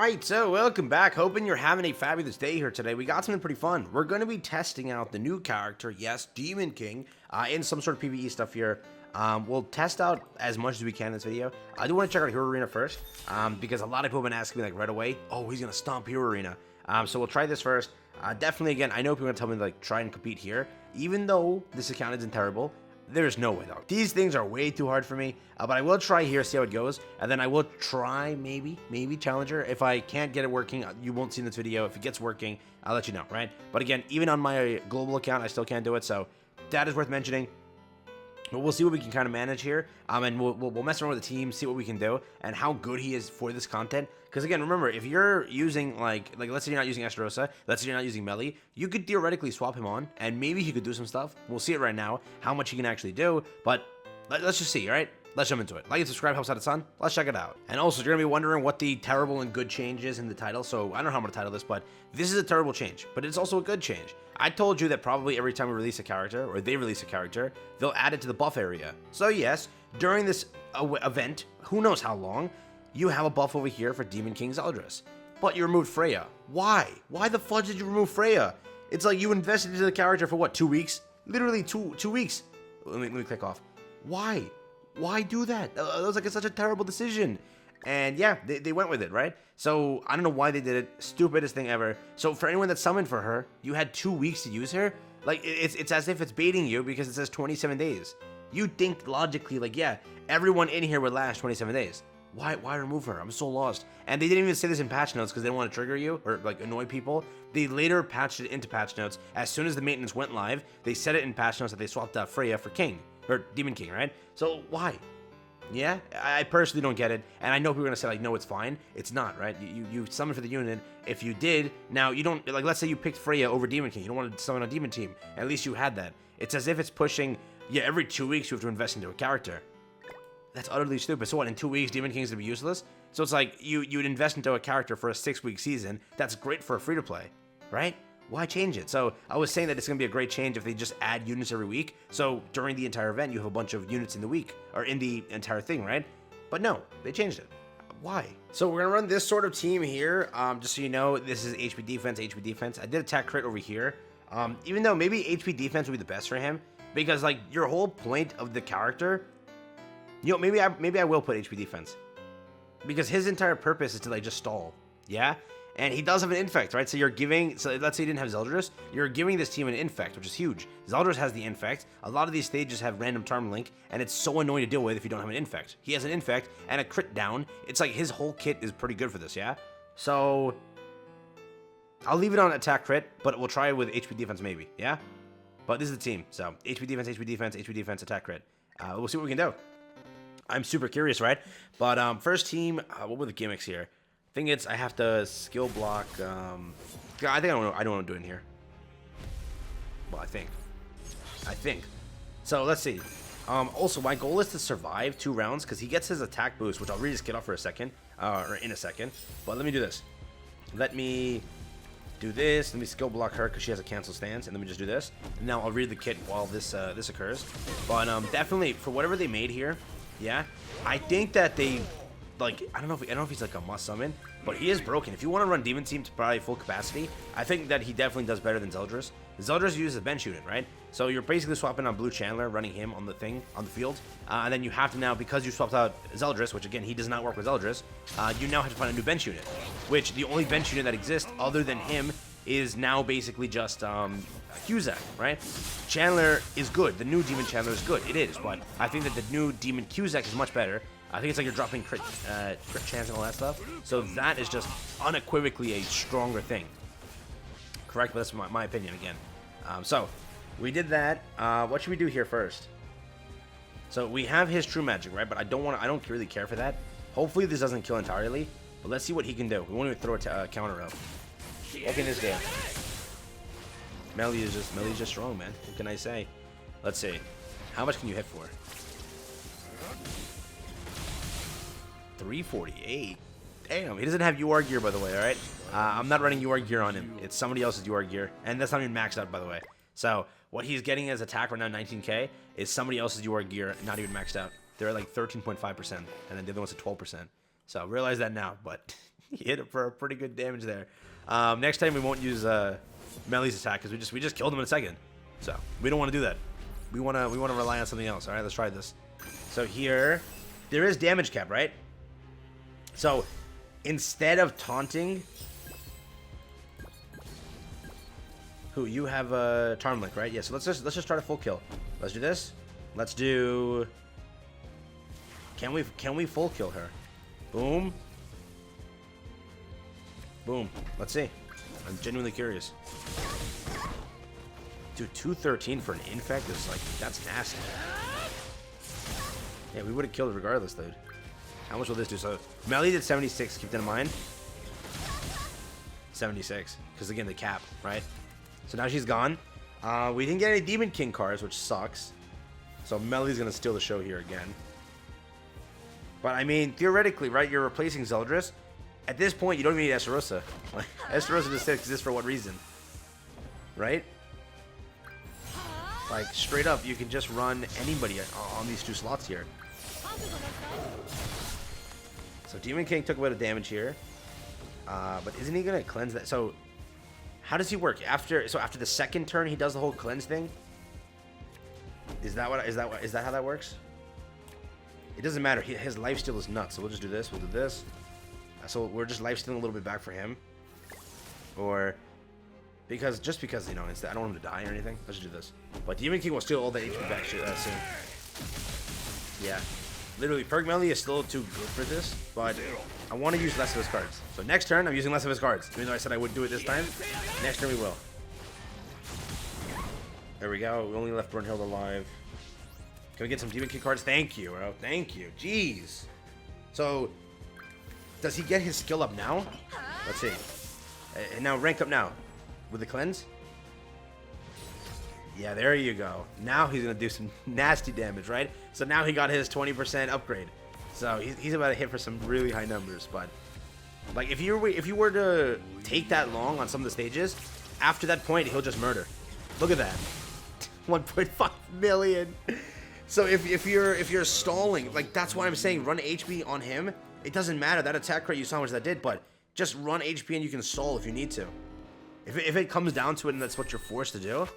Alright, so welcome back. Hoping you're having a fabulous day here today. We got something pretty fun. We're going to be testing out the new character, yes, Demon King, in some sort of PVE stuff here. We'll test out as much as we can in this video. I do want to check out Hero Arena first, because a lot of people have been asking me like right away, oh, he's going to stomp Hero Arena. So we'll try this first. Definitely, again, I know people are going to tell me like try and compete here. Even though this account isn't terrible, there's no way, though. These things are way too hard for me, but I will try here, see how it goes, and then I will try, maybe Challenger. If I can't get it working, you won't see in this video. If it gets working, I'll let you know, right? But again, even on my global account, I still can't do it, so that is worth mentioning. But we'll see what we can kind of manage here, and we'll mess around with the team, see what we can do, and how good he is for this content. Because again, remember, if you're using, like let's say you're not using Esterosa, let's say you're not using Melee, you could theoretically swap him on, and maybe he could do some stuff. We'll see it right now, how much he can actually do, but let's just see, all right? Let's jump into it. Like and subscribe helps out a ton. Let's check it out. And also, you're going to be wondering what the terrible and good change is in the title. So I don't know how I'm going to title this, but this is a terrible change, but it's also a good change. I told you that probably every time we release a character, or they release a character, they'll add it to the buff area. So yes, during this event, who knows how long, you have a buff over here for Demon King Zeldris. But you removed Freya. Why? Why the fudge did you remove Freya? It's like you invested into the character for what, 2 weeks? Literally two weeks. Let me click off. Why? Why do that? That was like such a terrible decision. And yeah, they went with it, right? So I don't know why they did it. Stupidest thing ever. So for anyone that summoned for her, you had 2 weeks to use her. Like it's as if it's baiting you because it says 27 days. You think logically like, yeah, everyone in here would last 27 days. Why remove her? I'm so lost. And they didn't even say this in patch notes because they didn't want to trigger you or like annoy people. They later patched it into patch notes. As soon as the maintenance went live, they said it in patch notes that they swapped out Freya for King. Or Demon King, right? So why? Yeah, I personally don't get it, and I know people are gonna say like, no, it's fine. It's not, right? You summon for the unit. If you did, now you don't like. Let's say you picked Freya over Demon King. You don't want to summon a Demon team. At least you had that. It's as if it's pushing. Yeah, every 2 weeks you have to invest into a character. That's utterly stupid. So what? In 2 weeks, Demon King's gonna be useless. So it's like you'd invest into a character for a 6-week season. That's great for a free to play, right? Why change it? So I was saying that it's going to be a great change if they just add units every week. So during the entire event, you have a bunch of units in the week or in the entire thing, right? But no, they changed it. Why? So we're going to run this sort of team here. Just so you know, this is HP defense, HP defense. I did attack crit over here. Even though maybe HP defense would be the best for him because like your whole point of the character, you know, maybe I will put HP defense because his entire purpose is to like just stall. Yeah. And he does have an infect, right? So you're giving, so let's say you didn't have Zeldris, you're giving this team an infect, which is huge. Zeldris has the infect. A lot of these stages have random charm link, and it's so annoying to deal with if you don't have an infect. He has an infect and a crit down. It's like his whole kit is pretty good for this, yeah? So I'll leave it on attack crit, but we'll try it with HP defense maybe, yeah? But this is the team, so HP defense, HP defense, HP defense, attack crit. We'll see what we can do. I'm super curious, right? But first team, what were the gimmicks here? Thing is, I have to skill block. I think I don't know what I'm doing here. Well, I think. So let's see. Also, my goal is to survive 2 rounds because he gets his attack boost, which I'll really just get off for a second, or in a second. But let me do this. Let me do this. Let me skill block her because she has a cancel stance, and let me just do this. And now I'll read the kit while this this occurs. But definitely for whatever they made here, yeah, I think that they. Like, I don't know if he's like a must summon, but he is broken. If you want to run Demon Team to probably full capacity, I think that he definitely does better than Zeldris. Zeldris uses a bench unit, right? So you're basically swapping on Blue Chandler, running him on the field, and then you have to now, because you swapped out Zeldris, which again, he does not work with Zeldris, you now have to find a new bench unit, which the only bench unit that exists other than him is now basically just Cusack, right? Chandler is good. The new Demon Chandler is good. It is, but I think that the new Demon Cusack is much better. I think it's like you're dropping crit chance and all that stuff. So that is just unequivocally a stronger thing. Correct, but that's my opinion again. So we did that. What should we do here first? So we have his true magic, right? But I don't really care for that. Hopefully this doesn't kill entirely. But let's see what he can do. We won't even throw a counter up. What can this do? Melee is just strong, man. What can I say? Let's see. How much can you hit for? 348. Damn, he doesn't have UR gear, by the way, alright? I'm not running UR gear on him. It's somebody else's UR gear. And that's not even maxed out, by the way. So, what he's getting as attack right now, 19k, is somebody else's UR gear, not even maxed out. They're at like 13.5%, and then the other one's at 12%. So, realize that now, but He hit it for a pretty good damage there. Next time we won't use Melly's attack because we just killed him in a second. So we don't want to do that. We wanna rely on something else. All right, let's try this. So here, there is damage cap, right? So instead of taunting, who you have a Charm Link, right? Yeah. So let's just start a full kill. Let's do this. Let's do. Can we full kill her? Boom. Boom. Let's see. I'm genuinely curious. Dude, 213 for an infect is like, that's nasty. Yeah, we would have killed it regardless, dude. How much will this do? So, Melly did 76, keep that in mind. 76, because again, the cap, right? So now she's gone. We didn't get any Demon King cards, which sucks. So Melly's going to steal the show here again. But I mean, theoretically, right, you're replacing Zeldris. At this point, you don't even need Estarossa. Like, Estarossa just exists for what reason? Right? Like, straight up, you can just run anybody on these 2 slots here. So Demon King took a bit of damage here. But isn't he going to cleanse that? So, how does he work? After the second turn, he does the whole cleanse thing? Is that how that works? It doesn't matter. His lifesteal is nuts. So we'll just do this. We'll do this. So we're just lifestealing a little bit back for him. Or because you know, I don't want him to die or anything. Let's just do this. But Demon King will steal all the HP back soon. Yeah. Literally, Perk Melly is still too good for this, but I want to use less of his cards. So next turn, I'm using less of his cards. Even though I said I would do it this time, next turn we will. There we go. We only left Brunhild alive. Can we get some Demon King cards? Thank you, bro. Thank you. Jeez. So, does he get his skill up now? Let's see. And now rank up now. With the cleanse? Yeah, there you go. Now he's going to do some nasty damage, right? So now he got his 20% upgrade. So he's about to hit for some really high numbers. But like if you were to take that long on some of the stages, after that point, he'll just murder. Look at that. 1.5 million. So if you're stalling, like that's what I'm saying, run HP on him. It doesn't matter. That attack rate, you saw how much that did, but just run HP and you can stall if you need to. If it comes down to it and that's what you're forced to do,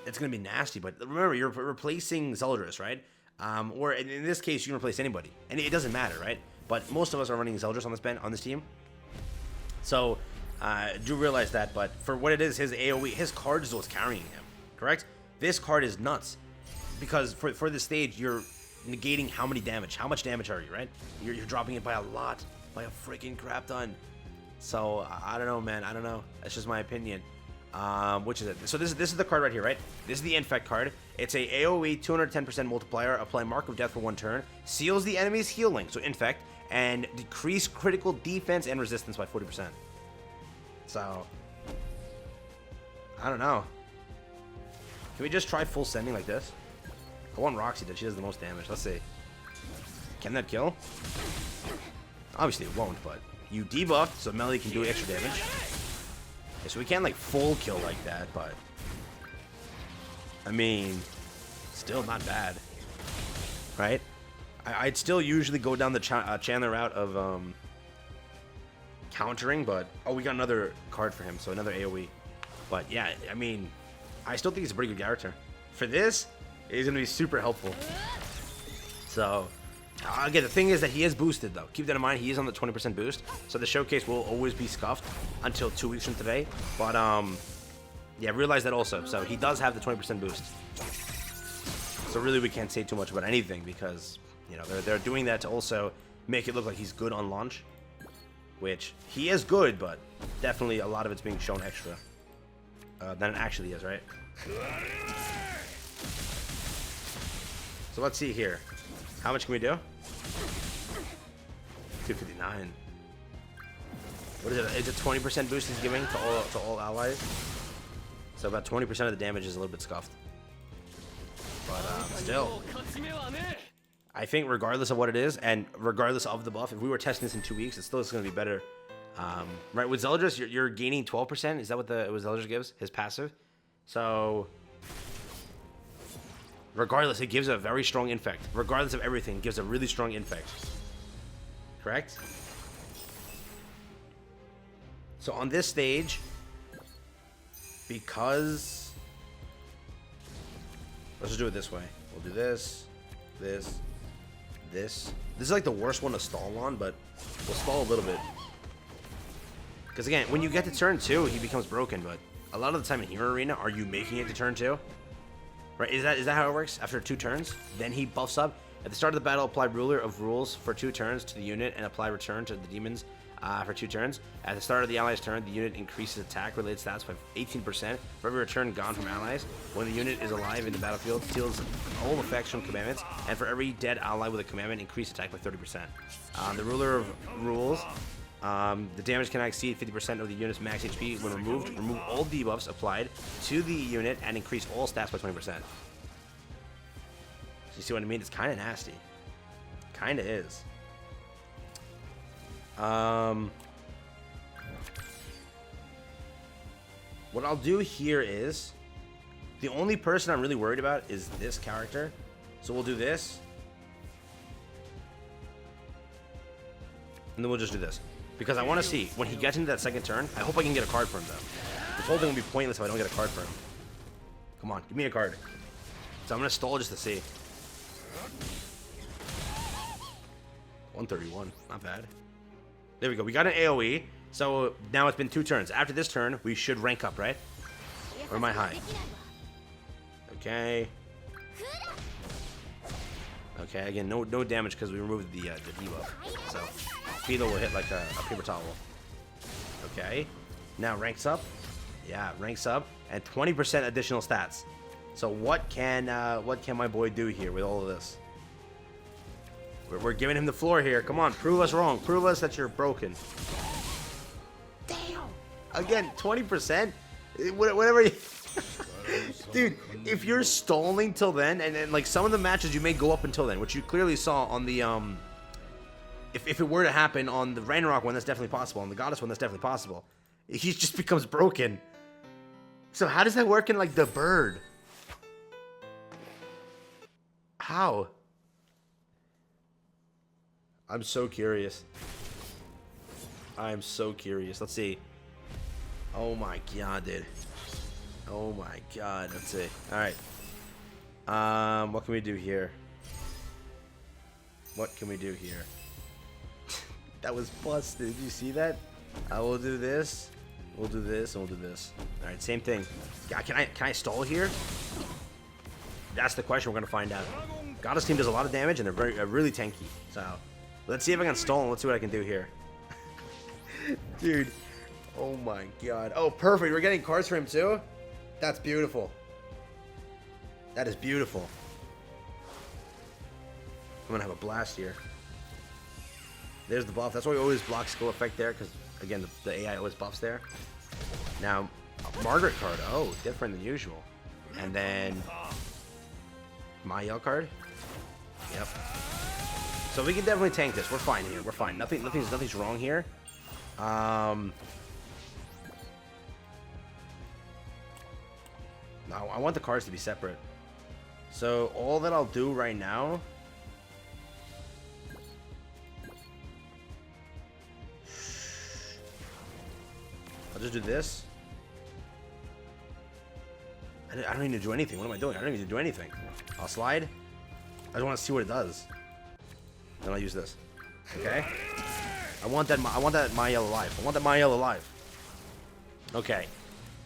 it's going to be nasty. But remember, you're replacing Zeldris, right? Or in this case, you can replace anybody. And it doesn't matter, right? But most of us are running Zeldris on this team. So, do realize that. But for what it is, his AoE, his card is what's carrying him, correct? This card is nuts. Because for this stage, you're negating how many damage. How much damage are you, right? You're dropping it by a lot. By a freaking crap ton. So, I don't know, man. I don't know. That's just my opinion. Which is it? So this is the card right here, right? This is the Infect card. It's a AoE 210% multiplier. Apply Mark of Death for 1 turn. Seals the enemy's healing, so Infect, and decrease critical defense and resistance by 40%. So, I don't know. Can we just try full sending like this? I want Roxy that she does the most damage. Let's see. Can that kill? Obviously it won't, but you debuffed, so Melly can do extra damage. Okay, so we can't like full kill like that, but I mean, still not bad, right? I'd still usually go down the Chandler route of countering, but oh, we got another card for him, so another AoE. But yeah, I mean, I still think he's a pretty good character. For this, he's gonna be super helpful. So. Again, the thing is that he is boosted, though. Keep that in mind. He is on the 20% boost. So the showcase will always be scuffed until 2 weeks from today. But, yeah, realize that also. So he does have the 20% boost. So really, we can't say too much about anything because, you know, they're doing that to also make it look like he's good on launch. Which, he is good, but definitely a lot of it's being shown extra than it actually is, right? So let's see here. How much can we do? 259. What is it? It's a 20% boost he's giving to all allies. So about 20% of the damage is a little bit scuffed. But still, I think regardless of what it is, and regardless of the buff, if we were testing this in 2 weeks, it's still going to be better. Right, with Zeldris, you're gaining 12%. Is that what Zeldris gives? His passive? So regardless, it gives a very strong infect. Regardless of everything, it gives a really strong infect. Correct? So on this stage, because... Let's just do it this way. We'll do this, this, this. This is like the worst one to stall on, but we'll stall a little bit. Because again, when you get to turn 2, he becomes broken, but a lot of the time in Hero Arena, are you making it to turn 2? Right, is that how it works? After 2 turns, then he buffs up. At the start of the battle, apply Ruler of Rules for 2 turns to the unit and apply Return to the demons for 2 turns. At the start of the ally's turn, the unit increases attack-related stats by 18% for every return gone from allies. When the unit is alive in the battlefield, steals all effects from commandments, and for every dead ally with a commandment, increase attack by 30%. The Ruler of Rules, the damage cannot exceed 50% of the unit's max HP. When removed, remove all debuffs applied to the unit and increase all stats by 20%. So you see what I mean? It's kind of nasty. Kind of is. What I'll do here is, the only person I'm really worried about is this character. So we'll do this. And then we'll just do this. Because I want to see, when he gets into that second turn, I hope I can get a card for him, though. This whole thing will be pointless if I don't get a card for him. Come on, give me a card. So I'm going to stall just to see. 131, not bad. There we go, we got an AoE. So now it's been 2 turns. After this turn, we should rank up, right? Or am I high? Okay. Okay, again, no damage because we removed the debuff. So Philo will hit like a paper towel. Okay. Now ranks up. Yeah, ranks up. And 20% additional stats. So what can my boy do here with all of this? We're giving him the floor here. Come on, prove us wrong. Prove us that you're broken. Damn. Again, 20%? Whatever you... Dude, if you're stalling till then, and then like some of the matches you may go up until then, which you clearly saw on the if it were to happen on the Ragnarok one, that's definitely possible. On the Goddess one, that's definitely possible. He just becomes broken. So how does that work in like the bird? How? I'm so curious. I'm so curious. Let's see. Oh my god, dude. Oh my god, let's see. Alright. What can we do here? What can we do here? That was busted. Did you see that? We'll do this. We'll do this, and we'll do this. Alright, same thing. Yeah, can I stall here? That's the question we're gonna find out. Goddess team does a lot of damage, and they're really tanky. So, let's see if I can stall, and let's see what I can do here. Dude. Oh my god. Oh, perfect. We're getting cards for him, too? That's beautiful. That is beautiful. I'm gonna have a blast here. There's the buff. That's why we always block skill effect there, because again, the AI always buffs there. Now, Margaret card. Oh, different than usual. And then my Yell card. Yep. So we can definitely tank this. We're fine here. We're fine. Nothing's wrong here. No, I want the cards to be separate. So all that I'll do right now. I'll just do this. I don't need to do anything. What am I doing? I don't need to do anything. I'll slide. I just want to see what it does. Then I'll use this. Okay. I want that Mael alive. I want that Mael alive. Okay.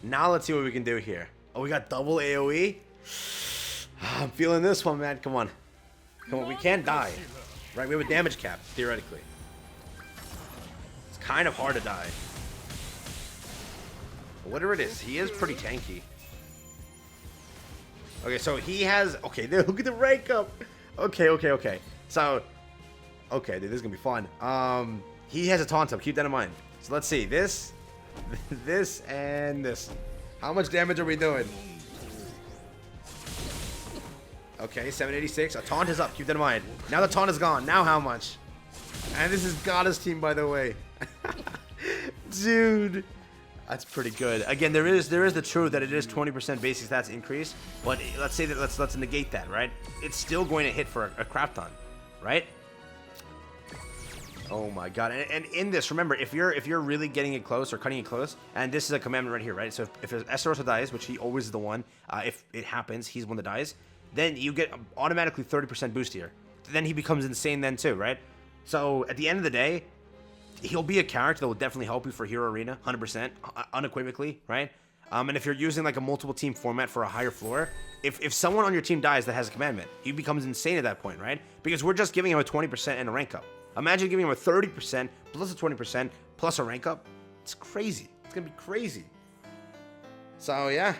Now let's see what we can do here. Oh, we got double AoE? I'm feeling this one, man. Come on. Come on, we can't die. Right, we have a damage cap, theoretically. It's kind of hard to die. But whatever it is, he is pretty tanky. Okay, so he has... Okay, look at the rank up. Okay. So... Okay, dude, this is going to be fun. He has a taunt up. Keep that in mind. So let's see. This, and this. How much damage are we doing? Okay, 786. A taunt is up. Keep that in mind. Now the taunt is gone. Now how much? And this is Goddess team, by the way. Dude. That's pretty good. Again, there is the truth that it is 20% basic stats increase. But let's say that let's negate that, right? It's still going to hit for a crap ton, right? Oh my god! And in this, remember, if you're really getting it close or cutting it close, and this is a commandment right here, right? So if Esterosa dies, which he always is the one, if it happens, he's the one that dies, then you get automatically 30% boost here. Then he becomes insane then too, right? So at the end of the day, he'll be a character that will definitely help you for Hero Arena, 100%, unequivocally, right? And if you're using like a multiple team format for a higher floor, if someone on your team dies that has a commandment, he becomes insane at that point, right? Because we're just giving him a 20% and a rank up. Imagine giving him a 30% plus a 20% plus a rank up. It's crazy. It's gonna be crazy. So yeah,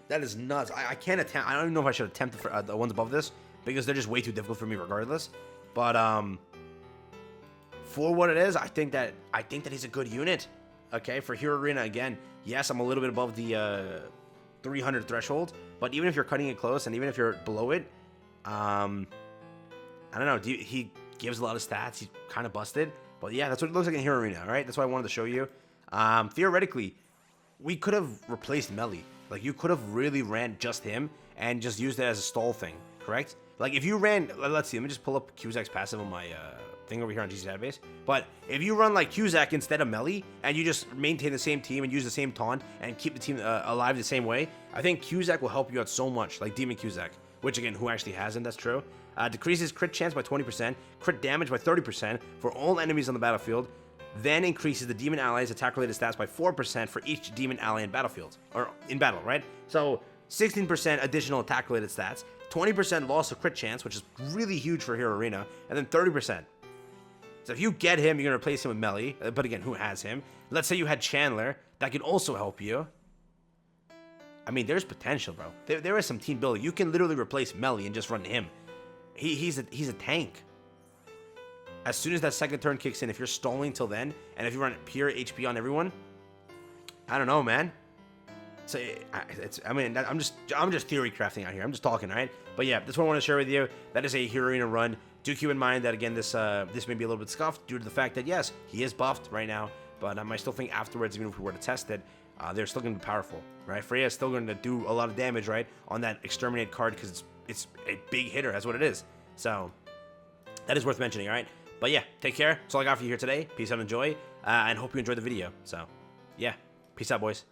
that is nuts. I can't attempt. I don't even know if I should attempt the ones above this because they're just way too difficult for me regardless. But for what it is, I think that he's a good unit. Okay, for Hero Arena again, yes, I'm a little bit above the 300 threshold, but even if you're cutting it close and even if you're below it, I don't know. He gives a lot of stats. He's kind of busted, but yeah, that's what it looks like in Hero Arena. All right, that's why I wanted to show you. Theoretically, we could have replaced Melly. Like you could have really ran just him and just used it as a stall thing, correct? Like if you ran, let's see, let me just pull up Cusack's passive on my thing over here on GC database. But if you run like Cusack instead of Melly and you just maintain the same team and use the same taunt and keep the team alive the same way, I think Cusack will help you out so much, like Demon Cusack, which again, who actually has him, that's true. Decreases crit chance by 20%, crit damage by 30% for all enemies on the battlefield, then increases the demon allies' attack-related stats by 4% for each demon ally in battlefield, or in battle, right? So 16% additional attack-related stats, 20% loss of crit chance, which is really huge for Hero Arena, and then 30%. So if you get him, you're going to replace him with Melly, but again, who has him? Let's say you had Chandler, that could also help you. I mean, there's potential, bro. There is some team building. You can literally replace Melly and just run him. He's a tank. As soon as that second turn kicks in, if you're stalling till then, and if you run pure HP on everyone, I don't know, man. So I'm just theory crafting out here. I'm just talking, all right? But yeah, that's what I want to share with you. That is a Hero Arena run. Do keep in mind that again, this may be a little bit scuffed due to the fact that yes, he is buffed right now, but I still think afterwards, even if we were to test it, they're still going to be powerful, right? Freya is still going to do a lot of damage, right, on that exterminate card because it's a big hitter. That's what it is. So that is worth mentioning, all right? But yeah, take care. That's all I got for you here today. Peace out and enjoy, and hope you enjoyed the video. So yeah, peace out, boys.